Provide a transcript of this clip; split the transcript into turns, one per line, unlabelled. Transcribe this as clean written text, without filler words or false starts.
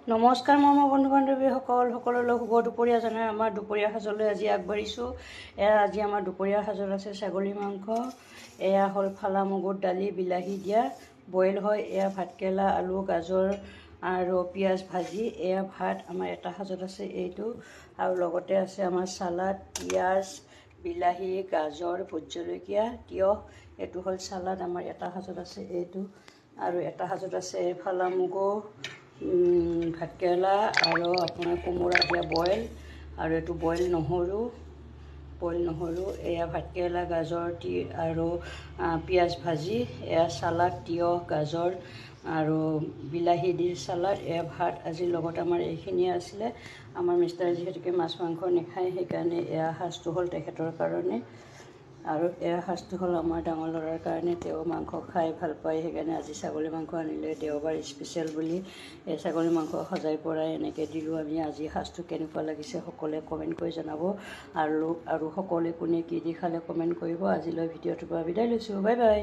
নমস্কাৰ মৰমৰ বন্ধু বান্ধৱীসকল, সকলোলৈ শুভ দুপৰীয়া জনাই আমাৰ দুপৰীয়া সাজলৈ আজি আগবাঢ়িছোঁ। আজি আমাৰ দুপৰীয়া সাজত আছে ছাগলী মাংস, এয়া হ'ল ফালা মগুৰ দালি, বিলাহী দিয়া বইল হয়, এয়া ভাতকেৰেলা, আলু, গাজৰ আৰু পিঁয়াজ ভাজি, এয়া ভাত আমাৰ এটা সাজত আছে এইটো। আৰু লগতে আছে আমাৰ চালাড, পিঁয়াজ, বিলাহী, গাজৰ, ভোট জলকীয়া, তিয়ঁহ, এইটো হ'ল চালাড আমাৰ এটা সাজত আছে এইটো। আৰু এটা সাজত আছে ফালা মগু, ভাতকেৰেলা আৰু আপোনাৰ কোমোৰা দিয়া বইল, আৰু এইটো বইল নহৰু, এয়া ভাতকেৰেলা, গাজৰ আৰু পিঁয়াজ ভাজি, এয়া চালাড, তিয়ঁহ, গাজৰ আৰু বিলাহী দি চালাড, এয়া ভাত। আজিৰ লগত আমাৰ এইখিনিয়ে আছিলে। আমাৰ মিষ্টাৰে যিহেতুকে মাছ মাংস নাখায়, সেইকাৰণে এয়া সাজটো হ'ল তেখেতৰ কাৰণে, আৰু এয়া সাজটো হ'ল আমাৰ ডাঙৰ ল'ৰাৰ কাৰণে। তেওঁ মাংস খাই ভাল পায়, সেইকাৰণে আজি ছাগলী মাংস আনিলে, দেওবাৰ স্পেচিয়েল বুলি এই ছাগলী মাংস সজাই পৰাই এনেকৈ দিলোঁ আমি। আজি সাজটো কেনেকুৱা লাগিছে সকলোৱে কমেণ্ট কৰি জনাব, আৰু সকলোৱে কোনে কি দি খালে কমেণ্ট কৰিব। আজিলৈ ভিডিঅ'টোৰ পৰা বিদায় লৈছোঁ, বাই বাই।